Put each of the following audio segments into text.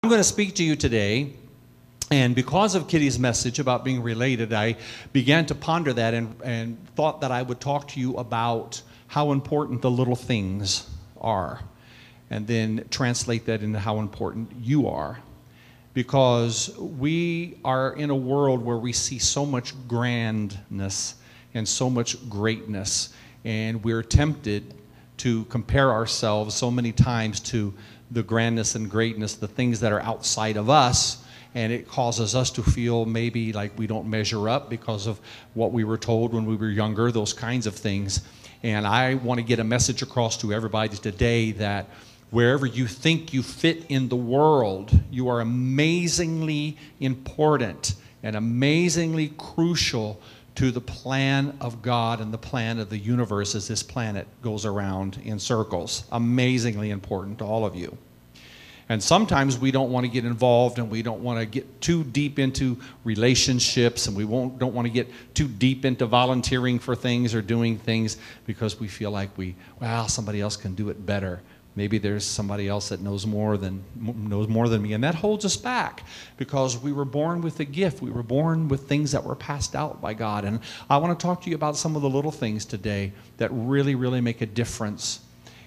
I'm going to speak to you today, and because of Kitty's message about being related, I began to ponder that and thought that I would talk to you about how important the little things are, and then translate that into how important you are. Because we are in a world where we see so much grandness and so much greatness, and we're tempted to compare ourselves so many times to the grandness and greatness, the things that are outside of us, and it causes us to feel maybe like we don't measure up because of what we were told when we were younger, those kinds of things. And I want to get a message across to everybody today that wherever you think you fit in the world, you are amazingly important and amazingly crucial to the plan of God and the plan of the universe as this planet goes around in circles. Amazingly important to all of you. And sometimes we don't want to get involved, and we don't want to get too deep into relationships, and we don't want to get too deep into volunteering for things or doing things because we feel like somebody else can do it better. Maybe there's somebody else that knows more than me, and that holds us back because we were born with a gift. We were born with things that were passed out by God. And I want to talk to you about some of the little things today that really, really make a difference.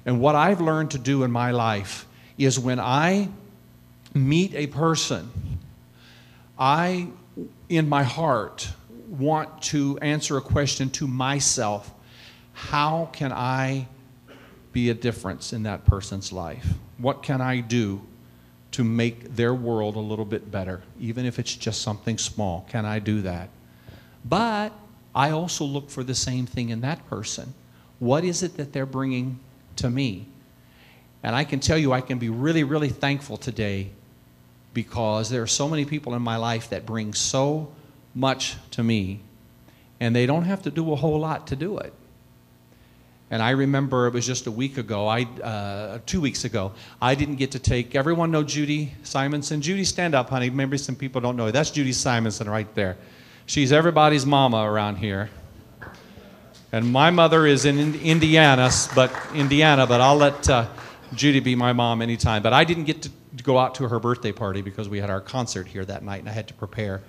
And what I've learned to do in my life is when I meet a person, I, in my heart, want to answer a question to myself: how can I be a difference in that person's life? What can I do to make their world a little bit better? Even if it's just something small, can I do that? But I also look for the same thing in that person. What is it that they're bringing to me? And I can tell you, I can be really, really thankful today because there are so many people in my life that bring so much to me, and they don't have to do a whole lot to do it. And I remember it was just a week ago, 2 weeks ago, I didn't get to take, everyone know Judy Simonson? Judy, stand up, honey. Maybe some people don't know. That's Judy Simonson right there. She's everybody's mama around here. And my mother is in Indiana, but I'll let Judy be my mom anytime. But I didn't get to go out to her birthday party because we had our concert here that night and I had to prepare.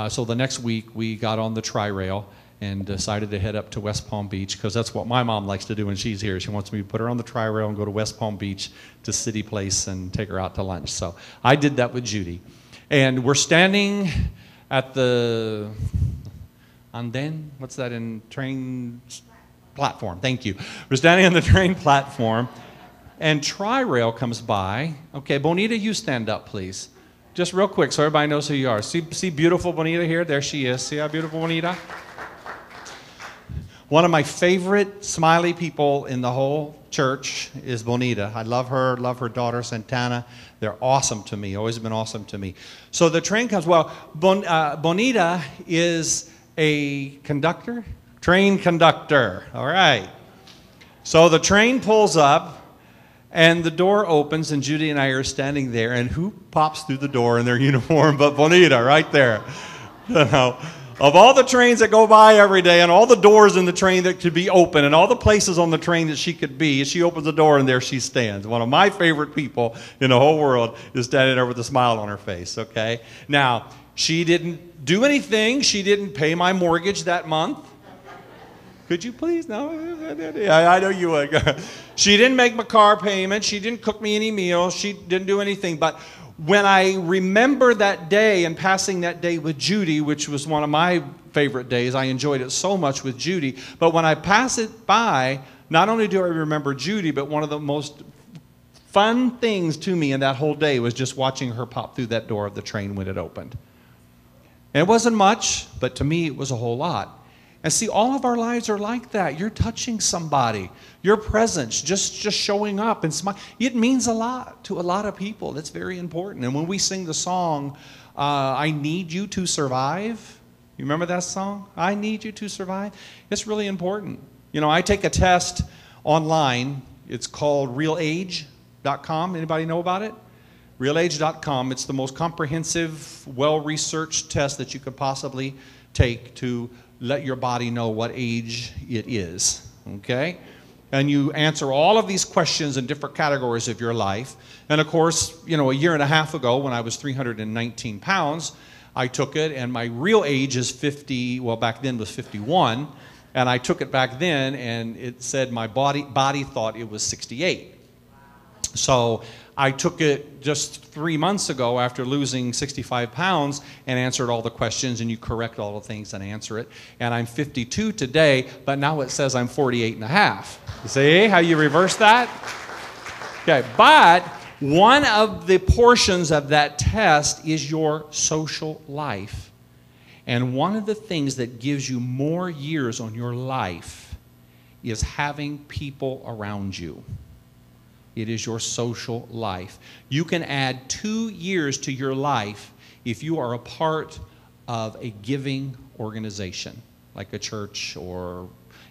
So the next week we got on the Tri-Rail and decided to head up to West Palm Beach because that's what my mom likes to do when she's here. She wants me to put her on the Tri-Rail and go to West Palm Beach to City Place and take her out to lunch. So I did that with Judy. And we're standing at the anden, what's that in train platform? Thank you. We're standing on the train platform and Tri-Rail comes by. Okay, Bonita, you stand up, please. Just real quick so everybody knows who you are. See beautiful Bonita here? There she is. See how beautiful Bonita? One of my favorite smiley people in the whole church is Bonita. I love her daughter Santana. They're awesome to me, always been awesome to me. So the train comes, Bonita is a conductor, train conductor, all right. So the train pulls up and the door opens and Judy and I are standing there, and who pops through the door in their uniform but Bonita right there. You know, of all the trains that go by every day and all the doors in the train that could be open and all the places on the train that she could be, she opens the door and there she stands. One of my favorite people in the whole world is standing there with a smile on her face, okay? Now, she didn't do anything. She didn't pay my mortgage that month. Could you please? No, I know you would. She didn't make my car payment. She didn't cook me any meals. She didn't do anything. But when I remember that day and passing that day with Judy, which was one of my favorite days, I enjoyed it so much with Judy. But when I pass it by, not only do I remember Judy, but one of the most fun things to me in that whole day was just watching her pop through that door of the train when it opened. And it wasn't much, but to me it was a whole lot. And see, all of our lives are like that. You're touching somebody. Your presence, just showing up and smile. It means a lot to a lot of people. It's very important. And when we sing the song, I Need You to Survive. You remember that song? I Need You to Survive. It's really important. You know, I take a test online. It's called RealAge.com. Anybody know about it? RealAge.com. It's the most comprehensive, well-researched test that you could possibly take to let your body know what age it is, okay? and you answer all of these questions in different categories of your life. And of course, you know, a year and a half ago when I was 319 pounds, I took it, and my real age is 50, well, back then was 51, and I took it back then, and it said my body thought it was 68. So I took it just 3 months ago after losing 65 pounds and answered all the questions, and you correct all the things and answer it. And I'm 52 today, but now it says I'm 48 and a half. You see how you reverse that? Okay, but one of the portions of that test is your social life. And one of the things that gives you more years on your life is having people around you. It is your social life. You can add 2 years to your life if you are a part of a giving organization, like a church or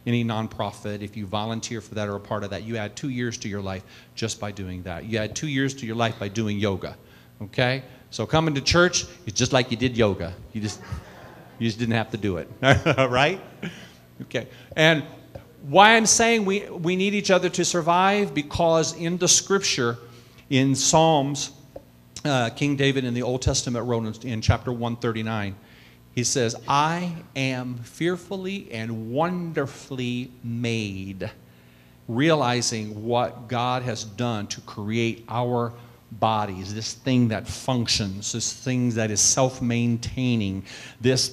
any nonprofit. If you volunteer for that or a part of that, you add 2 years to your life just by doing that. You add 2 years to your life by doing yoga, okay? So coming to church is just like you did yoga. You just didn't have to do it, right? Okay, and why I'm saying we need each other to survive, because in the scripture, in Psalms, King David in the Old Testament wrote in chapter 139, he says, I am fearfully and wonderfully made, realizing what God has done to create our bodies, this thing that functions, this thing that is self-maintaining, this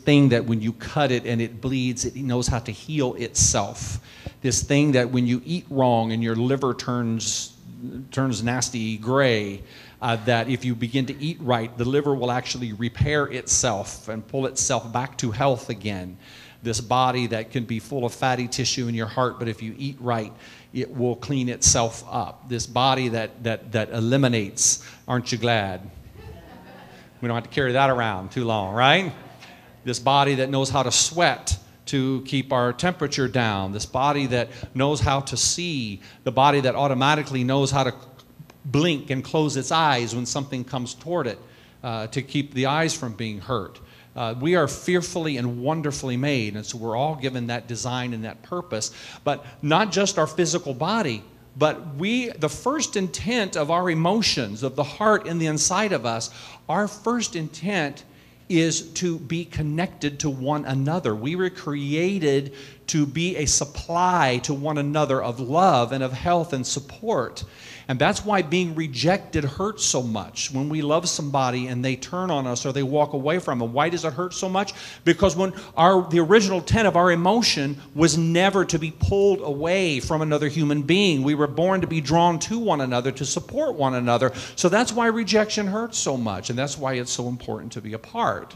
thing that when you cut it and it bleeds, it knows how to heal itself, this thing that when you eat wrong and your liver turns nasty gray, that if you begin to eat right, the liver will actually repair itself and pull itself back to health again. This body that can be full of fatty tissue in your heart, but if you eat right, it will clean itself up. This body that eliminates, aren't you glad? We don't have to carry that around too long, right? This body that knows how to sweat to keep our temperature down. This body that knows how to see. The body that automatically knows how to blink and close its eyes when something comes toward it to keep the eyes from being hurt. We are fearfully and wonderfully made, and so we're all given that design and that purpose. But not just our physical body, but the first intent of our emotions, of the heart in the inside of us, our first intent is to be connected to one another. We were created to be a supply to one another of love and of health and support. And that's why being rejected hurts so much. When we love somebody and they turn on us or they walk away from us, why does it hurt so much? Because when the original intent of our emotion was never to be pulled away from another human being. We were born to be drawn to one another, to support one another. So that's why rejection hurts so much, and that's why it's so important to be apart.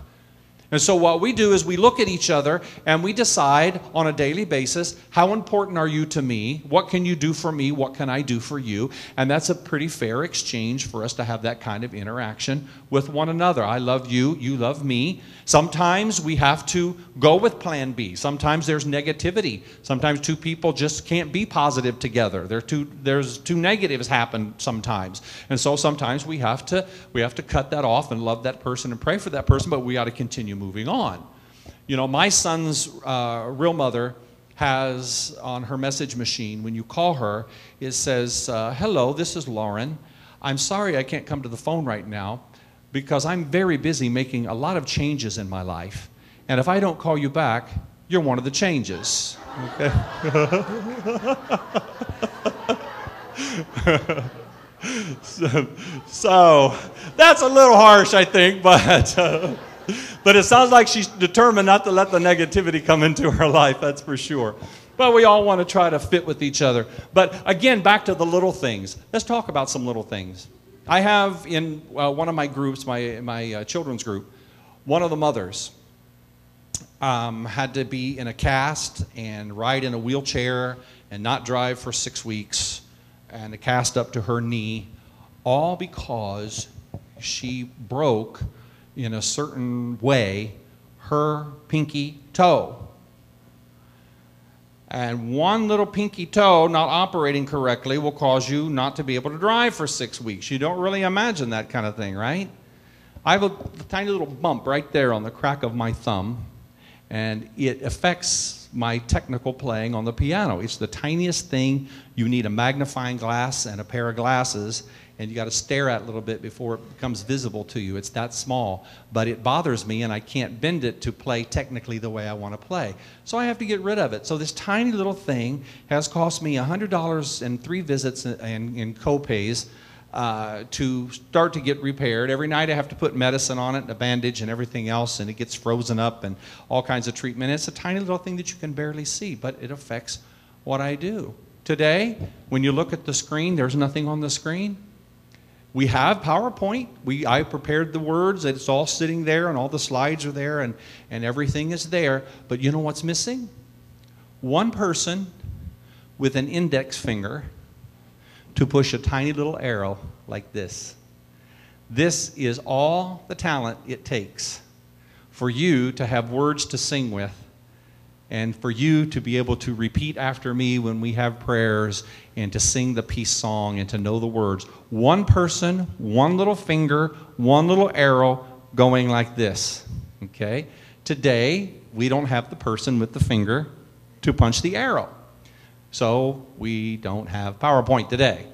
And so what we do is we look at each other and we decide on a daily basis, how important are you to me? What can you do for me? What can I do for you? And that's a pretty fair exchange for us to have that kind of interaction with one another. I love you, you love me. Sometimes we have to go with plan B. Sometimes there's negativity. Sometimes two people just can't be positive together. There's two negatives happen sometimes. And so sometimes we have to cut that off and love that person and pray for that person, but we got to continue moving on. You know, my son's real mother has on her message machine, when you call her, it says, hello, this is Lauren. I'm sorry I can't come to the phone right now because I'm very busy making a lot of changes in my life. And if I don't call you back, you're one of the changes. Okay? So that's a little harsh, I think, but it sounds like she's determined not to let the negativity come into her life, that's for sure. But we all want to try to fit with each other. But again, back to the little things. Let's talk about some little things. I have in one of my groups, my children's group, one of the mothers had to be in a cast and ride in a wheelchair and not drive for 6 weeks, and a cast up to her knee, all because she broke in a certain way her pinky toe. And one little pinky toe not operating correctly will cause you not to be able to drive for 6 weeks. You don't really imagine that kind of thing, right? I have a tiny little bump right there on the crack of my thumb, and it affects my technical playing on the piano. It's the tiniest thing. You need a magnifying glass and a pair of glasses, and you got to stare at it a little bit before it becomes visible to you. It's that small, but it bothers me, and I can't bend it to play technically the way I want to play. So I have to get rid of it. So this tiny little thing has cost me $100 and 3 visits and co-pays to start to get repaired. Every night I have to put medicine on it and a bandage and everything else, and it gets frozen up and all kinds of treatment. It's a tiny little thing that you can barely see, but it affects what I do. Today, when you look at the screen, there's nothing on the screen. We have PowerPoint. I prepared the words. It's all sitting there, and all the slides are there, and everything is there. But you know what's missing? One person with an index finger to push a tiny little arrow like this. This is all the talent it takes for you to have words to sing with, and for you to be able to repeat after me when we have prayers, and to sing the peace song and to know the words. One person, one little finger, one little arrow going like this. Okay? Today, we don't have the person with the finger to punch the arrow. So we don't have PowerPoint today.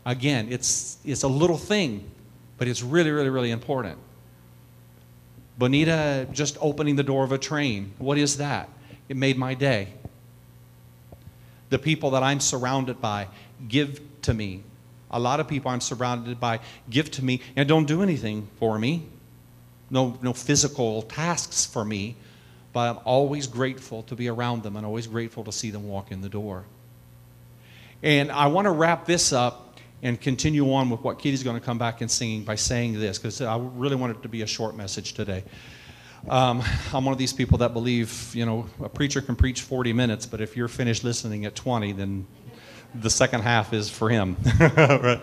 Again, it's a little thing, but it's really, really, really important. Bonita just opening the door of a train. What is that? It made my day. The people that I'm surrounded by give to me. A lot of people I'm surrounded by give to me and don't do anything for me. No physical tasks for me, but I'm always grateful to be around them and always grateful to see them walk in the door. And I want to wrap this up and continue on with what Kitty's going to come back and singing by saying this, because I really want it to be a short message today. I'm one of these people that believe, a preacher can preach 40 minutes, but if you're finished listening at 20, then the second half is for him. Right?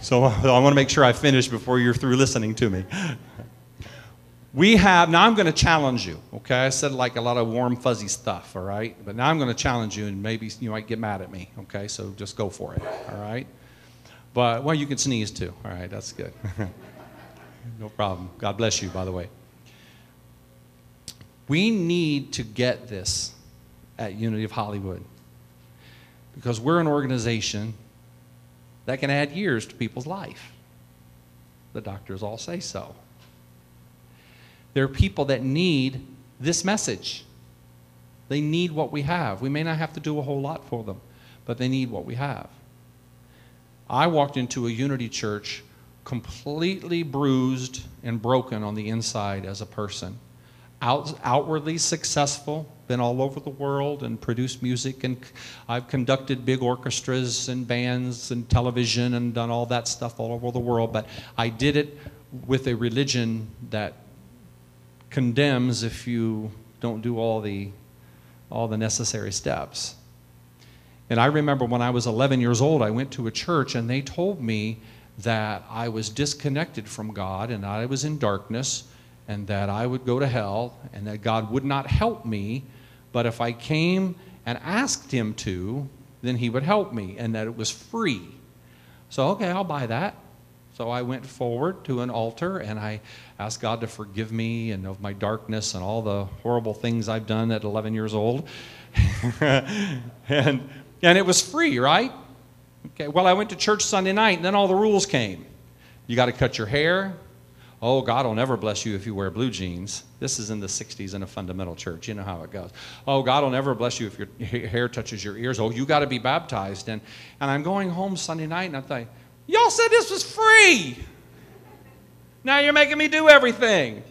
So I want to make sure I finish before you're through listening to me. Now I'm going to challenge you, okay? I said like a lot of warm, fuzzy stuff, all right? But now I'm going to challenge you, and maybe you might get mad at me, okay? So just go for it, all right? But, well, you can sneeze too, all right? That's good. No problem. God bless you, by the way. We need to get this at Unity of Hollywood, because we're an organization that can add years to people's life. The doctors all say so. There are people that need this message. They need what we have. We may not have to do a whole lot for them, but they need what we have. I walked into a Unity church completely bruised and broken on the inside as a person. Outwardly successful, been all over the world and produced music, and I've conducted big orchestras and bands and television and done all that stuff all over the world, but I did it with a religion that condemns if you don't do all the necessary steps. And I remember when I was 11 years old, I went to a church and they told me that I was disconnected from God and I was in darkness and that I would go to hell and that God would not help me, but if I came and asked him to, then he would help me, and that it was free. So, okay, I'll buy that. So I went forward to an altar and I asked God to forgive me and of my darkness and all the horrible things I've done at 11 years old. and it was free, right? Okay, well, I went to church Sunday night and then all the rules came. You got to cut your hair. Oh, God will never bless you if you wear blue jeans. This is in the 60s in a fundamental church. You know how it goes. Oh, God will never bless you if your hair touches your ears. Oh, you got to be baptized. And I'm going home Sunday night and I thought, y'all said this was free. Now you're making me do everything.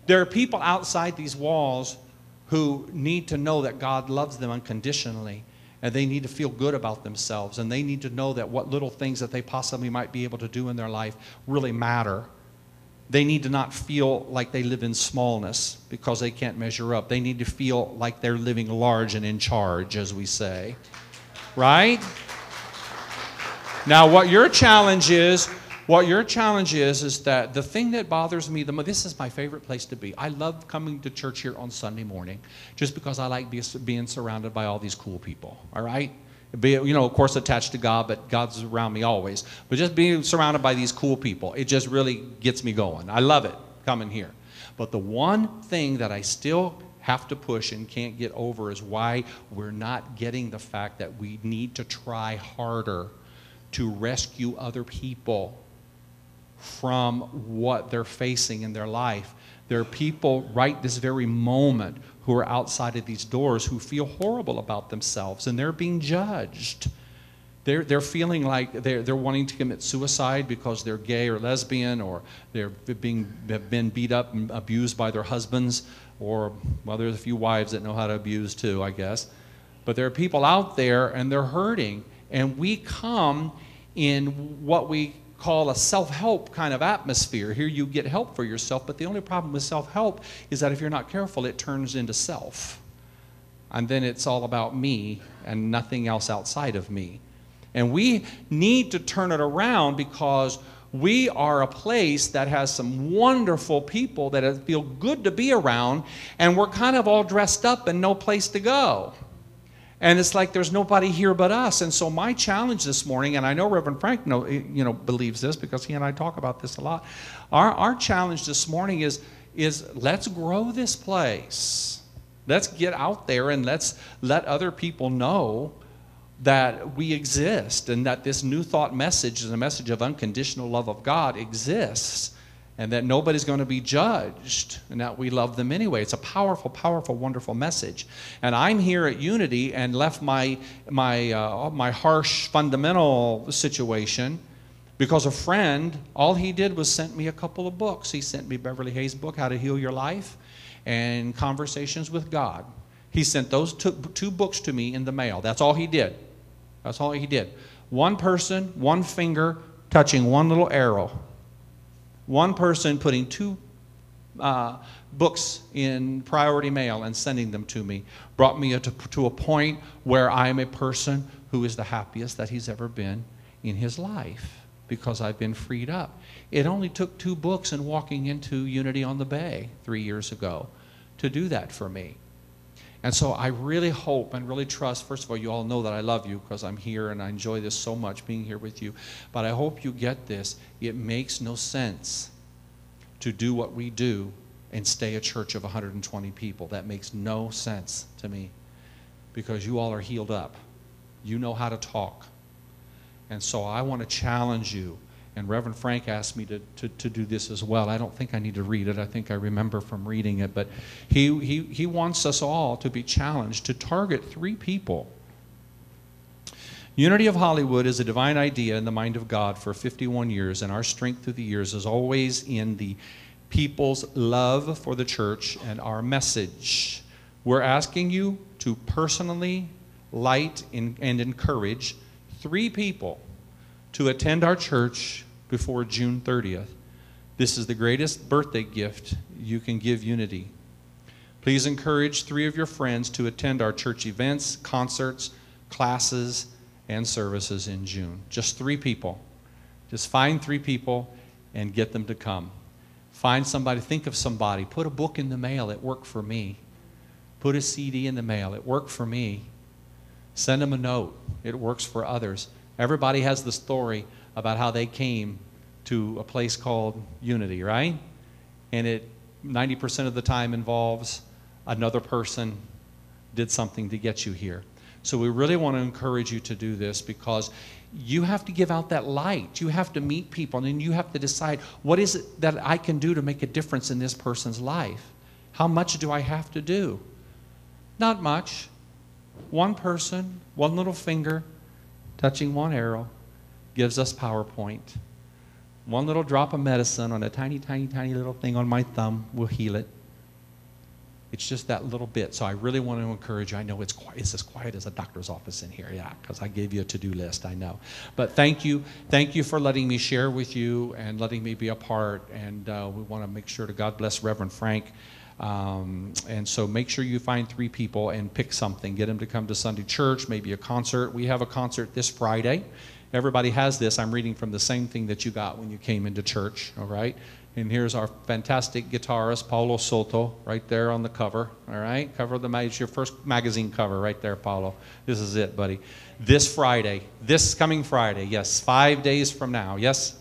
There are people outside these walls who need to know that God loves them unconditionally, and they need to feel good about themselves, and they need to know that what little things that they possibly might be able to do in their life really matter. They need to not feel like they live in smallness because they can't measure up. They need to feel like they're living large and in charge, as we say. Right? Now, what your challenge is that the thing that bothers me the most, this is my favorite place to be. I love coming to church here on Sunday morning just because I like being surrounded by all these cool people, all right? Of course, attached to God, but God's around me always. But just being surrounded by these cool people, it just really gets me going. I love it, coming here. But the one thing that I still have to push and can't get over is why we're not getting the fact that we need to try harder to rescue other people from what they're facing in their life. There are people right this very moment who are outside of these doors who feel horrible about themselves, and they're being judged. They're feeling like they're wanting to commit suicide because they're gay or lesbian, or have been beat up and abused by their husbands, or, well, there's a few wives that know how to abuse too, I guess. But there are people out there and they're hurting, and we come in what we call a self-help kind of atmosphere. Here you get help for yourself, but the only problem with self-help is that if you're not careful, it turns into self. And then it's all about me and nothing else outside of me. And we need to turn it around, because we are a place that has some wonderful people that feel good to be around, and we're kind of all dressed up and no place to go. And it's like there's nobody here but us. And so my challenge this morning, and I know Reverend Frank believes this because he and I talk about this a lot. Our challenge this morning is let's grow this place. Let's get out there and let's let other people know that we exist, and that this New Thought message is a message of unconditional love of God exists, and that nobody's going to be judged, and that we love them anyway. It's a powerful, powerful, wonderful message. And I'm here at Unity and left my harsh fundamental situation because a friend, all he did was sent me a couple of books. He sent me Beverly Hayes' book, How to Heal Your Life, and Conversations with God. He sent those two books to me in the mail. That's all he did. That's all he did. One person, one finger, touching one little arrow. One person putting two books in priority mail and sending them to me brought me to a point where I'm a person who is the happiest that he's ever been in his life, because I've been freed up. It only took 2 books and walking into Unity on the Bay 3 years ago to do that for me. And so I really hope and really trust, first of all, you all know that I love you because I'm here and I enjoy this so much, being here with you. But I hope you get this. It makes no sense to do what we do and stay a church of 120 people. That makes no sense to me, because you all are healed up. You know how to talk. And so I want to challenge you. And Reverend Frank asked me to do this as well. I don't think I need to read it. I think I remember from reading it. But he wants us all to be challenged to target 3 people. Unity of Hollywood is a divine idea in the mind of God for 51 years, and our strength through the years is always in the people's love for the church and our message. We're asking you to personally light and encourage 3 people to attend our church before June 30th. This is the greatest birthday gift you can give Unity. Please encourage 3 of your friends to attend our church events, concerts, classes, and services in June. Just 3 people. Just find 3 people and get them to come. Find somebody, think of somebody. Put a book in the mail. It worked for me. Put a CD in the mail. It worked for me. Send them a note. It works for others. Everybody has the story about how they came to a place called Unity, right? And it 90% of the time involves another person did something to get you here. So we really want to encourage you to do this, because you have to give out that light. You have to meet people, and then you have to decide, what is it that I can do to make a difference in this person's life? How much do I have to do? Not much. One person, one little finger, touching one arrow, gives us PowerPoint. One little drop of medicine on a tiny, tiny, tiny little thing on my thumb will heal it. It's just that little bit. So I really want to encourage you. I know it's as quiet as a doctor's office in here, yeah, because I gave you a to-do list, I know. But thank you for letting me share with you and letting me be a part. And we want to make sure to God bless Reverend Frank. And so make sure you find 3 people and pick something. Get them to come to Sunday church, maybe a concert. We have a concert this Friday. Everybody has this. I'm reading from the same thing that you got when you came into church, all right? And here's our fantastic guitarist, Paulo Soto, right there on the cover, all right? Cover of the it's your first magazine cover right there, Paulo. This is it, buddy. This Friday, this coming Friday, yes, 5 days from now, yes?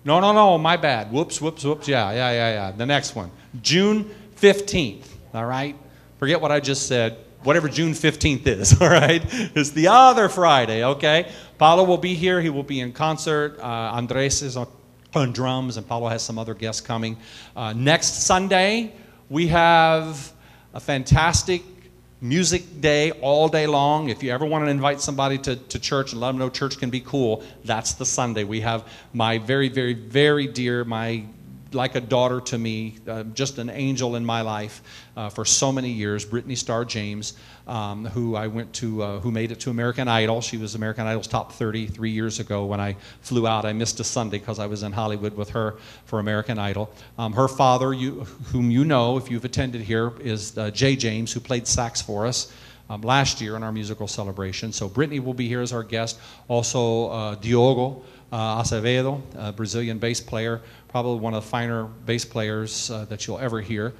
No, my bad. Whoops, yeah. The next one, June 15th. all right? Forget what I just said. Whatever June 15th is, all right? It's the other Friday, okay? Paulo will be here. He will be in concert. Andres is on drums, and Paulo has some other guests coming. Next Sunday, we have a fantastic music day all day long. If you ever want to invite somebody to church and let them know church can be cool, that's the Sunday. We have my very, very, very dear, like a daughter to me, just an angel in my life for so many years, Brittany Starr James, who I went to, who made it to American Idol. She was American Idol's top 30 3 years ago. When I flew out, I missed a Sunday because I was in Hollywood with her for American Idol. Her father, whom you know if you've attended here, is Jay James, who played sax for us last year in our musical celebration. So Brittany will be here as our guest. Also Diogo Acevedo, a Brazilian bass player, probably one of the finer bass players that you'll ever hear.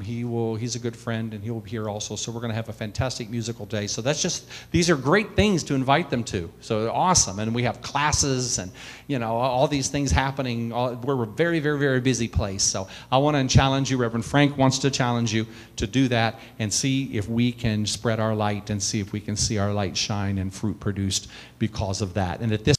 He's a good friend, and he'll be here also. So we're going to have a fantastic musical day. So these are great things to invite them to. So awesome. And we have classes and, all these things happening. We're a very, very, very busy place. So I want to challenge you. Reverend Frank wants to challenge you to do that and see if we can spread our light and see if we can see our light shine and fruit produced because of that. And at this